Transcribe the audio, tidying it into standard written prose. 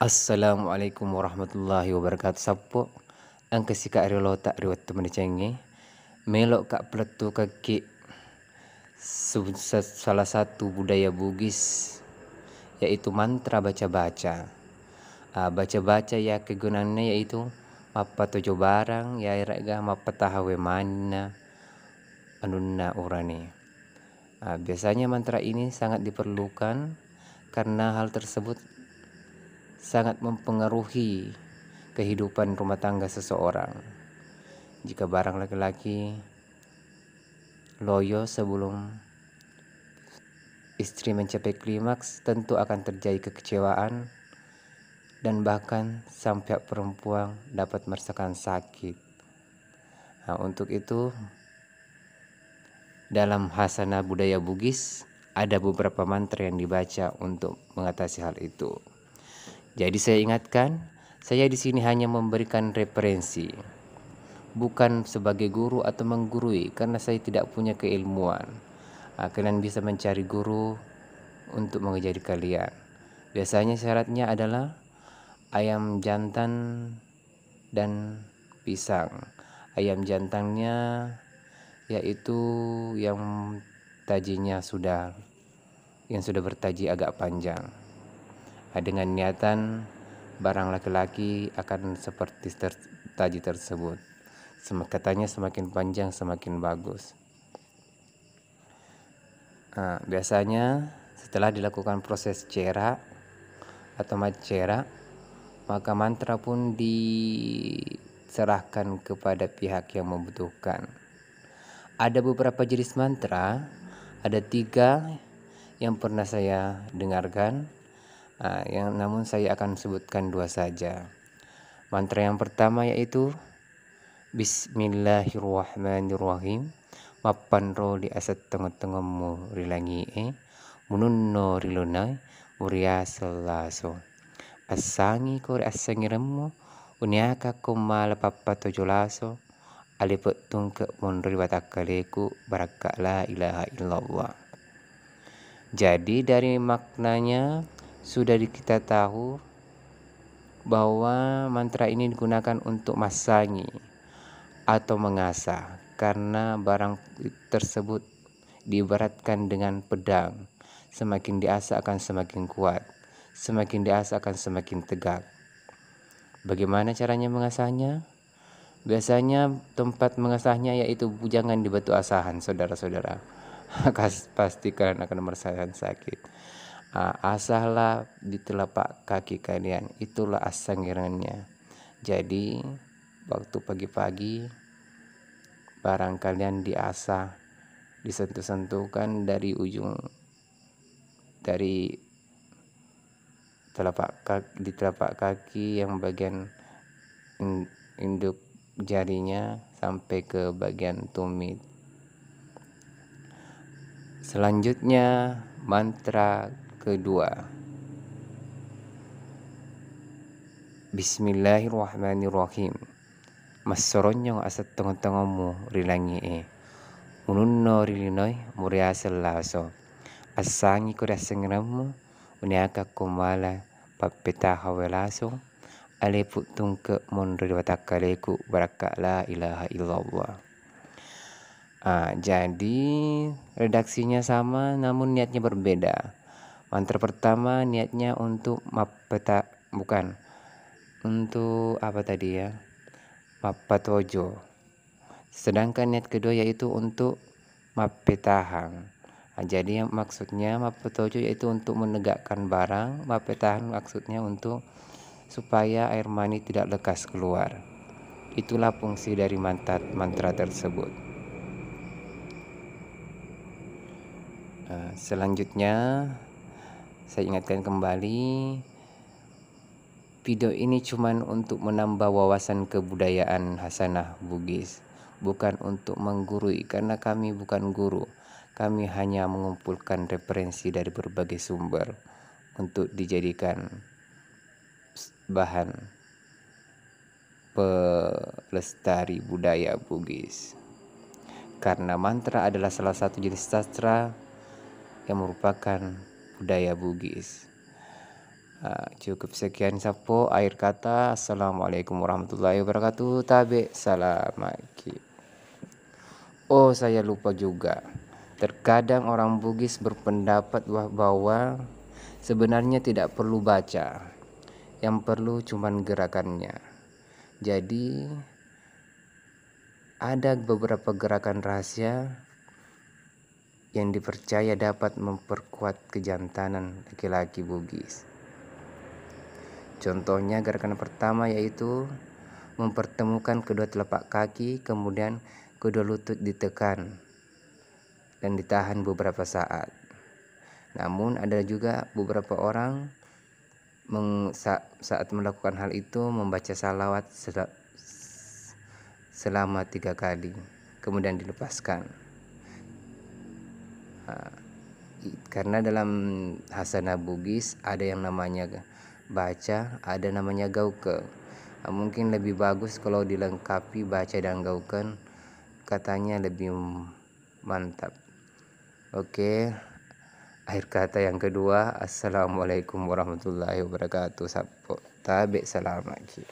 Assalamualaikum warahmatullahi wabarakatuh. Sapo ang kasika arilo tak riwat temen cenge melok kak peletu kaki salah satu budaya Bugis yaitu mantra baca-baca. Baca-baca ya kegunaannya yaitu mapatojo barang ya iraga mapatahawe mana anunna urani. Biasanya mantra ini sangat diperlukan karena hal tersebut sangat mempengaruhi kehidupan rumah tangga seseorang. Jika barang laki-laki loyo sebelum istri mencapai klimaks, tentu akan terjadi kekecewaan dan bahkan sampai perempuan dapat merasakan sakit. Untuk itu dalam Hasana budaya Bugis ada beberapa mantra yang dibaca untuk mengatasi hal itu. Jadi saya ingatkan, saya di sini hanya memberikan referensi, bukan sebagai guru atau menggurui karena saya tidak punya keilmuan. Kalian bisa mencari guru untuk mengajari kalian. Biasanya syaratnya adalah ayam jantan dan pisang. Ayam jantannya yaitu yang sudah bertaji agak panjang. Dengan niatan barang laki-laki akan seperti taji tersebut. Katanya semakin panjang semakin bagus. Biasanya setelah dilakukan proses cera atau macera, maka mantra pun diserahkan kepada pihak yang membutuhkan. Ada beberapa jenis mantra, ada 3 yang pernah saya dengarkan, namun saya akan sebutkan 2 saja. Mantra yang pertama yaitu Bismillahirrahmanirrahim. Mapanro di asat tengah-tengahmu rilangi mununno rilunai muria selaso asangi kore asangiremu uniaka kumala papato jolaso alipet tungke monri watakaleku baraka la ilaha illallah. Jadi dari maknanya sudah kita tahu bahwa mantra ini digunakan untuk masangi atau mengasah karena barang tersebut diibaratkan dengan pedang. Semakin diasah akan semakin kuat, semakin diasah akan semakin tegak. Bagaimana caranya mengasahnya? Biasanya tempat mengasahnya yaitu jangan di batu asahan, saudara-saudara. Pasti kalian akan merasakan sakit. Asahlah di telapak kaki kalian, itulah asangirannya. Jadi waktu pagi-pagi barang kalian diasah, disentuh-sentuhkan dari ujung di telapak kaki yang bagian induk jarinya sampai ke bagian tumit. Selanjutnya mantra kedua, Bismillahirrahmanirrahim. Masoronyong asat tengah-tengahmu rilangi mununno rilinoi muria selaso asangi kurasengiramu uniaka kumala papeta hawelaso aleput tungke monri watakaleku baraka la ilaha illallah. Jadi redaksinya sama namun niatnya berbeda. Mantra pertama niatnya untuk untuk apa tadi ya? Mapatojo. Sedangkan niat kedua yaitu untuk mapetahang. Jadi yang maksudnya mapetojo yaitu untuk menegakkan barang, mapetahang maksudnya untuk supaya air mani tidak lekas keluar. Itulah fungsi dari mantra tersebut. Selanjutnya saya ingatkan kembali, video ini cuma untuk menambah wawasan kebudayaan Hasanah Bugis, bukan untuk menggurui karena kami bukan guru. Kami hanya mengumpulkan referensi dari berbagai sumber untuk dijadikan bahan pelestari budaya Bugis. Karena mantra adalah salah satu jenis sastra yang merupakan budaya Bugis. Cukup sekian sapo akhir kata. Assalamualaikum warahmatullahi wabarakatuh. Tabe salamaki. Oh, saya lupa juga. Terkadang orang Bugis berpendapat bahwa sebenarnya tidak perlu baca. Yang perlu cuman gerakannya. Jadi ada beberapa gerakan rahasia yang dipercaya dapat memperkuat kejantanan laki-laki Bugis. Contohnya gerakan pertama yaitu mempertemukan kedua telapak kaki, kemudian kedua lutut ditekan dan ditahan beberapa saat. Namun ada juga beberapa orang saat melakukan hal itu membaca salawat selama 3 kali, kemudian dilepaskan. Karena dalam Hasanah Bugis ada yang namanya baca, ada namanya gauke. Mungkin lebih bagus kalau dilengkapi baca dan gauken, katanya lebih mantap. Oke, akhir kata yang kedua, assalamualaikum warahmatullahi wabarakatuh. Sapo tabe salamaki.